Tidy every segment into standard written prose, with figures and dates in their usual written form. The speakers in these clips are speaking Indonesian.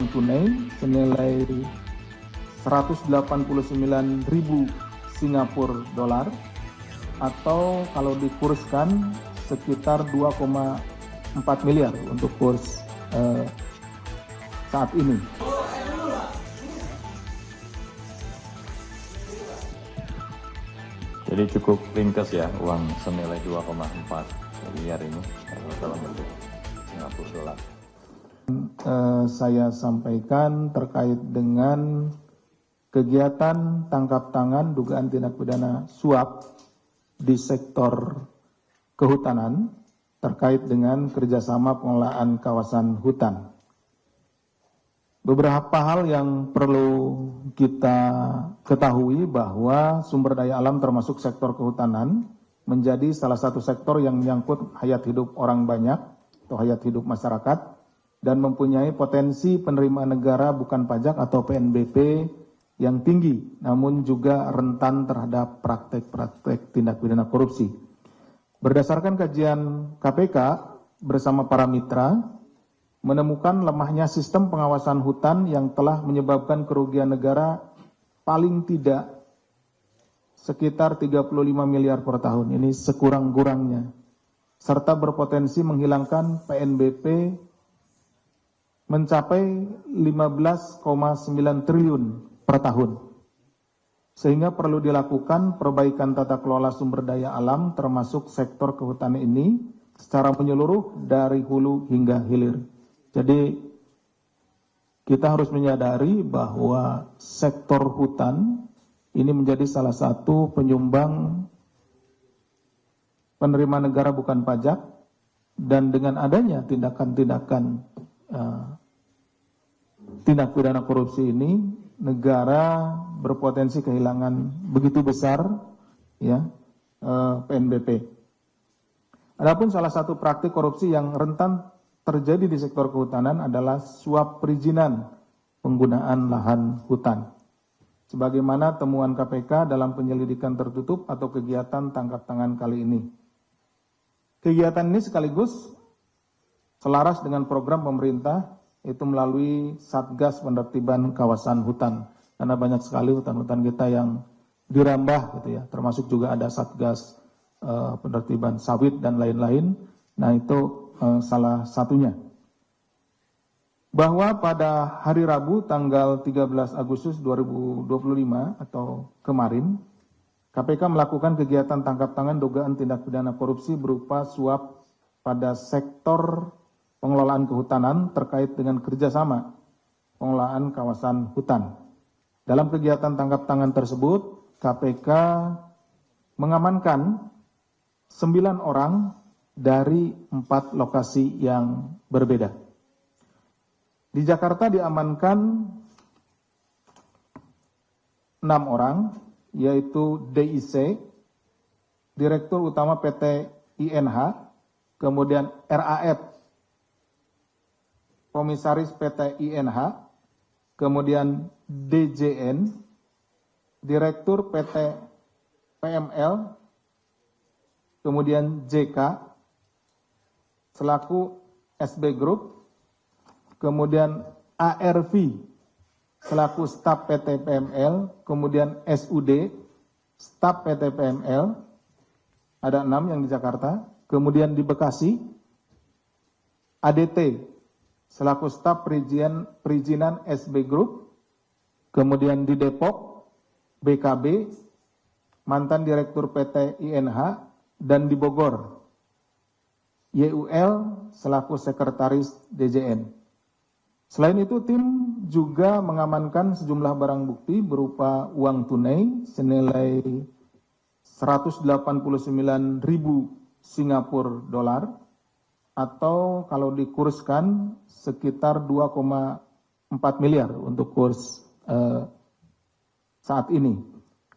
tunai senilai 189.000 Singapura dolar atau kalau dikurskan sekitar 2,4 miliar untuk kurs saat ini. Jadi cukup ringkas ya, uang senilai 2,4 miliar ini dalam bentuk Singapura dolar. Saya sampaikan terkait dengan kegiatan tangkap tangan dugaan tindak pidana suap di sektor kehutanan terkait dengan kerjasama pengelolaan kawasan hutan. Beberapa hal yang perlu kita ketahui bahwa sumber daya alam termasuk sektor kehutanan menjadi salah satu sektor yang menyangkut hayat hidup orang banyak atau hayat hidup masyarakat dan mempunyai potensi penerimaan negara bukan pajak atau PNBP yang tinggi, namun juga rentan terhadap praktek-praktek tindak pidana korupsi. Berdasarkan kajian KPK bersama para mitra, menemukan lemahnya sistem pengawasan hutan yang telah menyebabkan kerugian negara paling tidak sekitar 35 miliar per tahun, ini sekurang-kurangnya, serta berpotensi menghilangkan PNBP mencapai 15,9 triliun per tahun. Sehingga perlu dilakukan perbaikan tata kelola sumber daya alam termasuk sektor kehutanan ini secara menyeluruh dari hulu hingga hilir. Jadi kita harus menyadari bahwa sektor hutan ini menjadi salah satu penyumbang penerimaan negara bukan pajak, dan dengan adanya tindakan-tindakan tindak pidana korupsi ini, negara berpotensi kehilangan begitu besar ya PNBP. Adapun salah satu praktik korupsi yang rentan terjadi di sektor kehutanan adalah suap perizinan penggunaan lahan hutan. Sebagaimana temuan KPK dalam penyelidikan tertutup atau kegiatan tangkap tangan kali ini. Kegiatan ini sekaligus selaras dengan program pemerintah, itu melalui Satgas Penertiban Kawasan Hutan. Karena banyak sekali hutan-hutan kita yang dirambah gitu ya, termasuk juga ada Satgas Penertiban Sawit dan lain-lain. Nah itu salah satunya. Bahwa pada hari Rabu tanggal 13 Agustus 2025 atau kemarin, KPK melakukan kegiatan tangkap tangan dugaan tindak pidana korupsi berupa suap pada sektor pengelolaan kehutanan terkait dengan kerjasama pengelolaan kawasan hutan. Dalam kegiatan tangkap tangan tersebut, KPK mengamankan 9 orang dari 4 lokasi yang berbeda. Di Jakarta diamankan 6 orang, yaitu DIC, Direktur Utama PT INH, kemudian RAF, Komisaris PT INH, kemudian DJN, Direktur PT PML, kemudian JK, selaku SB Group, kemudian ARV, selaku staf PT PML, kemudian SUD, staf PT PML, ada 6 yang di Jakarta, kemudian di Bekasi, ADT, selaku staf perizinan SB Group, kemudian di Depok, BKB, mantan Direktur PT INH, dan di Bogor, YUL selaku Sekretaris DJN. Selain itu, tim juga mengamankan sejumlah barang bukti berupa uang tunai senilai 189.000 Singapura dolar atau kalau dikurskan sekitar 2,4 miliar untuk kurs saat ini.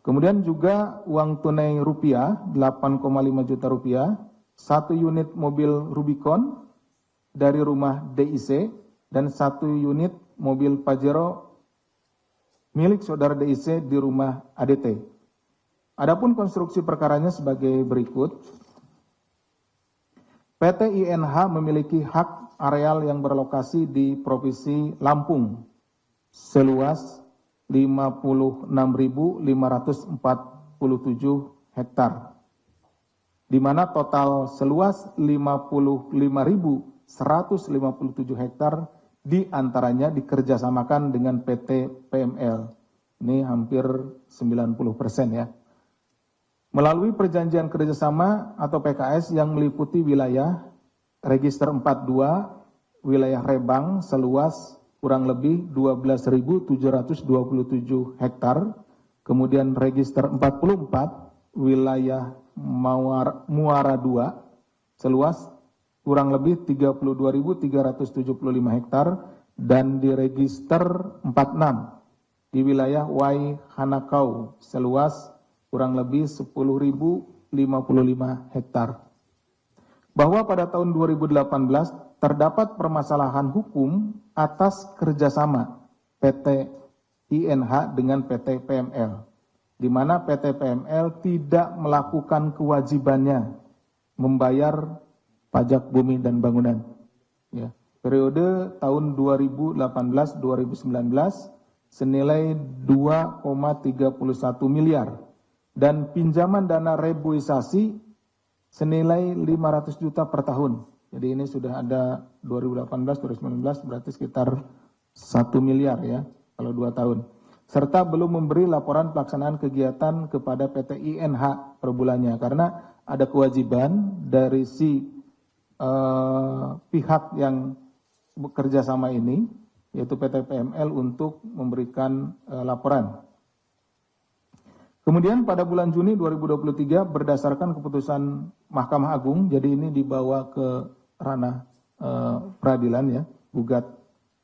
Kemudian juga uang tunai rupiah 8,5 juta rupiah, 1 unit mobil Rubicon dari rumah DIC, dan 1 unit mobil Pajero milik saudara DIC di rumah ADT. Adapun konstruksi perkaranya sebagai berikut. PT INH memiliki hak areal yang berlokasi di Provinsi Lampung seluas 56.547 hektar, di mana total seluas 55.157 hektar diantaranya dikerjasamakan dengan PT PML. Ini hampir 90% ya. Melalui perjanjian kerjasama atau PKS yang meliputi wilayah Register 42, wilayah Rebang seluas kurang lebih 12.727 hektar, kemudian Register 44, wilayah Muara 2 seluas kurang lebih 32.375 hektar, dan di Register 46 di wilayah Wai Hanakau seluas kurang lebih 10.055 hektar. Bahwa pada tahun 2018 terdapat permasalahan hukum atas kerjasama PT INH dengan PT PML, di mana PT PML tidak melakukan kewajibannya membayar pajak bumi dan bangunan. Ya. Periode tahun 2018-2019 senilai 2,31 miliar dan pinjaman dana reboisasi senilai 500 juta per tahun. Jadi ini sudah ada 2018-2019 berarti sekitar 1 miliar ya kalau 2 tahun. Serta belum memberi laporan pelaksanaan kegiatan kepada PT INH per bulannya karena ada kewajiban dari si pihak yang bekerja sama ini, yaitu PT PML untuk memberikan laporan. Kemudian pada bulan Juni 2023 berdasarkan keputusan Mahkamah Agung, jadi ini dibawa ke ranah peradilan ya, gugat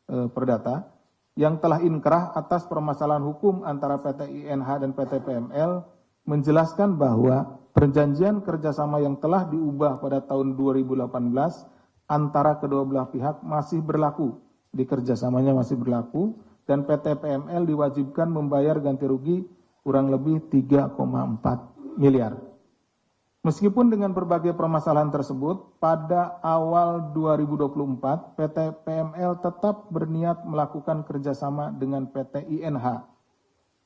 perdata, yang telah inkrah atas permasalahan hukum antara PT INH dan PT PML menjelaskan bahwa perjanjian kerjasama yang telah diubah pada tahun 2018 antara kedua belah pihak masih berlaku, di kerjasamanya masih berlaku, dan PT PML diwajibkan membayar ganti rugi kurang lebih 3,4 miliar. Meskipun dengan berbagai permasalahan tersebut, pada awal 2024 PT PML tetap berniat melakukan kerjasama dengan PT INH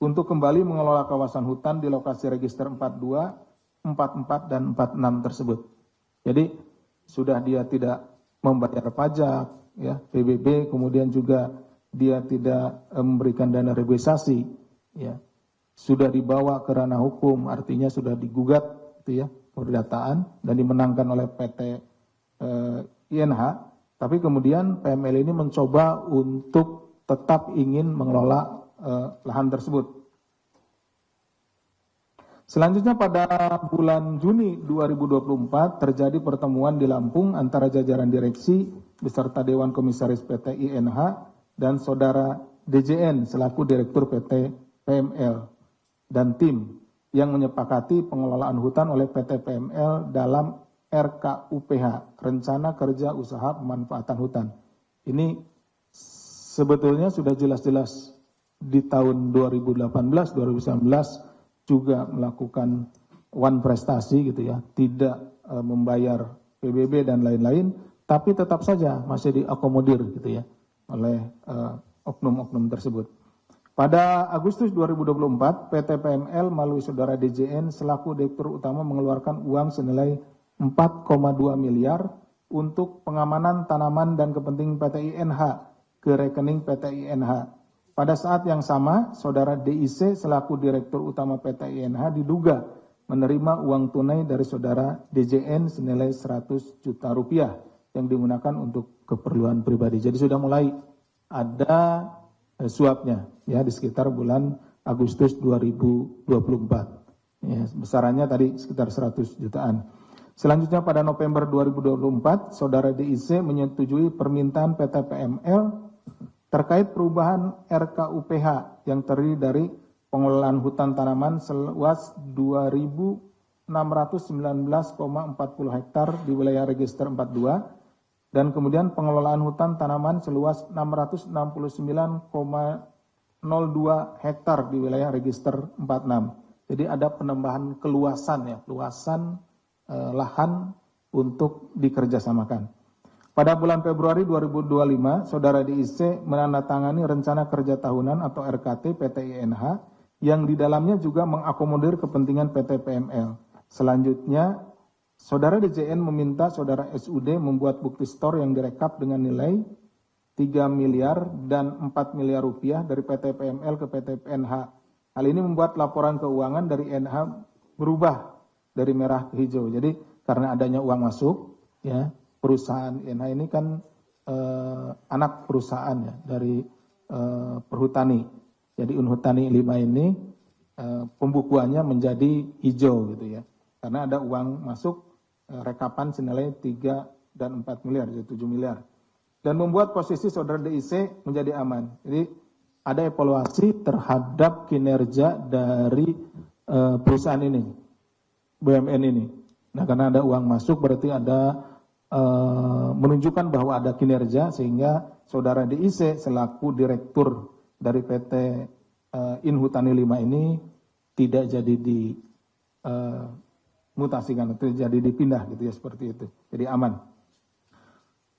untuk kembali mengelola kawasan hutan di lokasi Register 42, 44, dan 46 tersebut. Jadi sudah dia tidak membayar pajak, ya PBB, kemudian juga dia tidak memberikan dana reboisasi, ya sudah dibawa ke ranah hukum, artinya sudah digugat, gitu ya, perdataan dan dimenangkan oleh PT INH. Tapi kemudian PML ini mencoba untuk tetap ingin mengelola lahan tersebut. Selanjutnya pada bulan Juni 2024 terjadi pertemuan di Lampung antara jajaran direksi beserta Dewan Komisaris PT INH dan saudara DJN selaku Direktur PT PML dan tim yang menyepakati pengelolaan hutan oleh PT PML dalam RKUPH, Rencana Kerja Usaha Pemanfaatan Hutan. Ini sebetulnya sudah jelas-jelas di tahun 2018-2019 juga melakukan one prestasi gitu ya, tidak membayar PBB dan lain-lain, tapi tetap saja masih diakomodir gitu ya oleh oknum-oknum tersebut. Pada Agustus 2024, PT PML melalui saudara DJN selaku Direktur Utama mengeluarkan uang senilai 4,2 miliar untuk pengamanan tanaman dan kepentingan PT INH ke rekening PT INH. Pada saat yang sama, saudara DIC selaku Direktur Utama PT INH diduga menerima uang tunai dari saudara DJN senilai 100 juta rupiah yang digunakan untuk keperluan pribadi. Jadi sudah mulai ada suapnya ya di sekitar bulan Agustus 2024. Ya, besarannya tadi sekitar 100 jutaan. Selanjutnya pada November 2024, saudara DIC menyetujui permintaan PT PML terkait perubahan RKUPH yang terdiri dari pengelolaan hutan tanaman seluas 2.619,40 hektar di wilayah Register 42 dan kemudian pengelolaan hutan tanaman seluas 669,02 hektar di wilayah Register 46. Jadi ada penambahan keluasan ya, luasan lahan untuk dikerjasamakan. Pada bulan Februari 2025, Saudara DIC menandatangani rencana kerja tahunan atau RKT PT INH yang di dalamnya juga mengakomodir kepentingan PT PML. Selanjutnya, Saudara DJN meminta Saudara SUD membuat bukti store yang direkap dengan nilai 3 miliar dan 4 miliar rupiah dari PT PML ke PT PNH. Hal ini membuat laporan keuangan dari INH berubah dari merah ke hijau. Jadi karena adanya uang masuk, ya perusahaan INH ini kan anak perusahaan ya dari Perhutani. Jadi Unhutani 5 ini pembukuannya menjadi hijau gitu ya. Karena ada uang masuk rekapan senilai 3 dan 4 miliar, jadi 7 miliar. Dan membuat posisi Saudara DIC menjadi aman. Jadi ada evaluasi terhadap kinerja dari perusahaan ini, BUMN ini. Nah karena ada uang masuk berarti ada menunjukkan bahwa ada kinerja sehingga Saudara DIC selaku direktur dari PT Inhutani 5 ini tidak jadi mutasikan, jadi dipindah gitu ya, seperti itu. Jadi aman.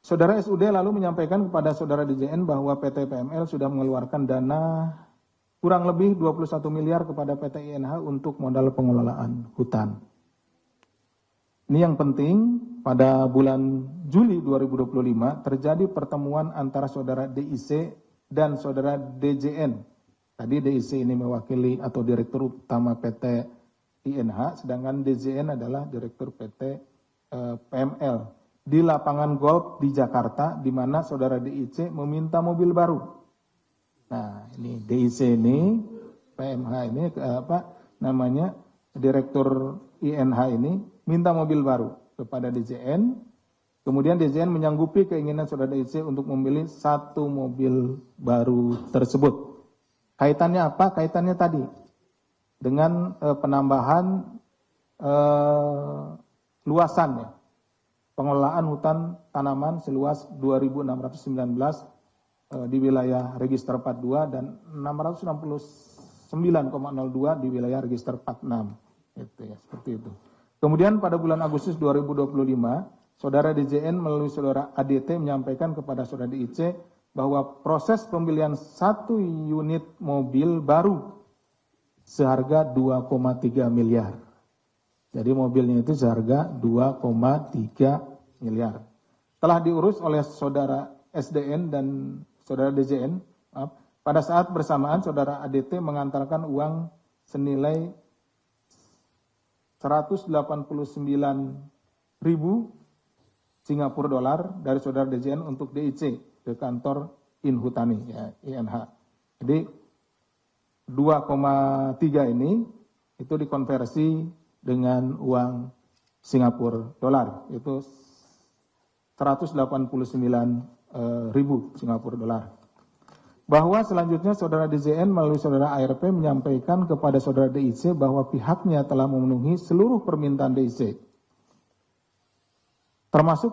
Saudara SUD lalu menyampaikan kepada Saudara DJN bahwa PT PML sudah mengeluarkan dana kurang lebih 21 miliar kepada PT INH untuk modal pengelolaan hutan. Ini yang penting, pada bulan Juli 2025 terjadi pertemuan antara Saudara DIC dan Saudara DJN. Tadi DIC ini mewakili atau Direktur Utama PT INH, sedangkan DJN adalah Direktur PT PML di lapangan golf di Jakarta, di mana Saudara DIC meminta mobil baru. Nah, ini DIC ini, PMH ini, Direktur INH ini minta mobil baru kepada DJN. Kemudian DJN menyanggupi keinginan Saudara DIC untuk memilih satu mobil baru tersebut. Kaitannya apa? Kaitannya tadi dengan penambahan luasan ya, pengelolaan hutan tanaman seluas 2.619 di wilayah register 42 dan 669,02 di wilayah register 46. Itu ya, seperti itu. Kemudian pada bulan Agustus 2025, Saudara DJN melalui Saudara ADT menyampaikan kepada Saudara DIC bahwa proses pembelian satu unit mobil baru seharga 2,3 miliar. Jadi mobilnya itu seharga 2,3 miliar. Telah diurus oleh Saudara SDN dan Saudara DJN. Pada saat bersamaan Saudara ADT mengantarkan uang senilai 189.000 Singapura dolar dari Saudara DJN untuk DIC ke kantor Inhutani ya, INH. Jadi 2,3 ini itu dikonversi dengan uang Singapura dolar, itu 189.000 Singapura dolar. Bahwa selanjutnya Saudara DJN melalui Saudara ARP menyampaikan kepada Saudara DIC bahwa pihaknya telah memenuhi seluruh permintaan DIC, termasuk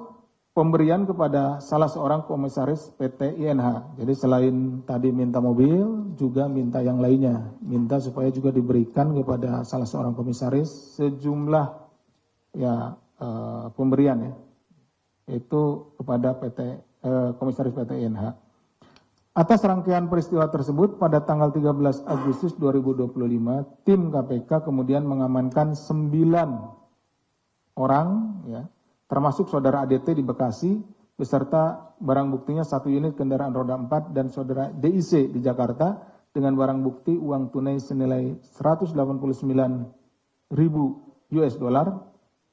pemberian kepada salah seorang komisaris PT INH. Jadi selain tadi minta mobil, juga minta yang lainnya. Minta supaya juga diberikan kepada salah seorang komisaris sejumlah ya pemberian ya, itu kepada komisaris PT INH. Atas rangkaian peristiwa tersebut, pada tanggal 13 Agustus 2025, tim KPK kemudian mengamankan 9 orang ya, termasuk Saudara ADT di Bekasi, beserta barang buktinya 1 unit kendaraan roda 4 dan Saudara DIC di Jakarta dengan barang bukti uang tunai senilai 189.000 US dollar,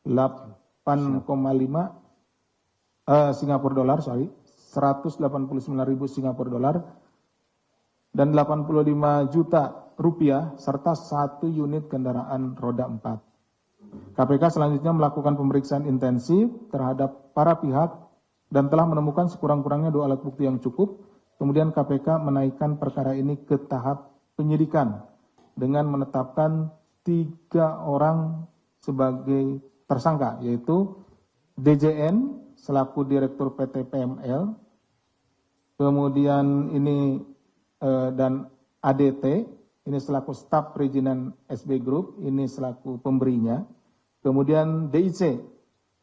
8,5 Singapura dolar, 189.000 Singapura dolar dan 85 juta rupiah serta 1 unit kendaraan roda 4. KPK selanjutnya melakukan pemeriksaan intensif terhadap para pihak dan telah menemukan sekurang-kurangnya 2 alat bukti yang cukup. Kemudian KPK menaikkan perkara ini ke tahap penyidikan dengan menetapkan 3 orang sebagai tersangka, yaitu DJN selaku Direktur PT PML, kemudian ini dan ADT ini selaku staf perizinan SB Group, ini selaku pemberinya. Kemudian DIC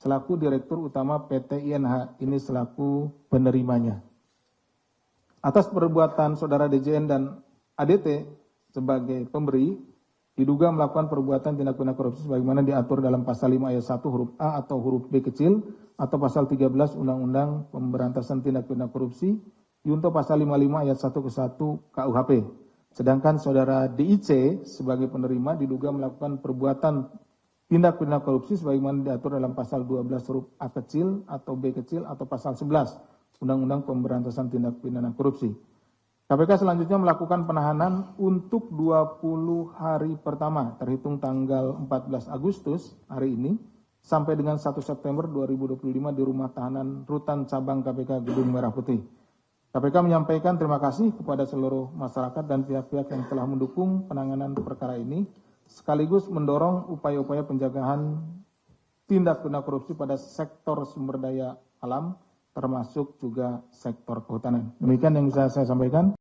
selaku Direktur Utama PT INH, ini selaku penerimanya. Atas perbuatan saudara DJN dan ADT sebagai pemberi, diduga melakukan perbuatan tindak pidana korupsi sebagaimana diatur dalam pasal 5 ayat 1 huruf A atau huruf B kecil atau pasal 13 Undang-Undang Pemberantasan Tindak Pidana Korupsi, junto pasal 55 ayat 1 ke 1 KUHP. Sedangkan saudara DIC sebagai penerima diduga melakukan perbuatan tindak pidana korupsi sebagaimana diatur dalam pasal 12 huruf A kecil atau B kecil atau pasal 11 Undang-Undang Pemberantasan Tindak Pidana Korupsi. KPK selanjutnya melakukan penahanan untuk 20 hari pertama terhitung tanggal 14 Agustus hari ini sampai dengan 1 September 2025 di rumah tahanan Rutan Cabang KPK Gedung Merah Putih. KPK menyampaikan terima kasih kepada seluruh masyarakat dan pihak-pihak yang telah mendukung penanganan perkara ini, sekaligus mendorong upaya-upaya penjagaan tindak pidana korupsi pada sektor sumber daya alam, termasuk juga sektor kehutanan. Demikian yang bisa saya sampaikan.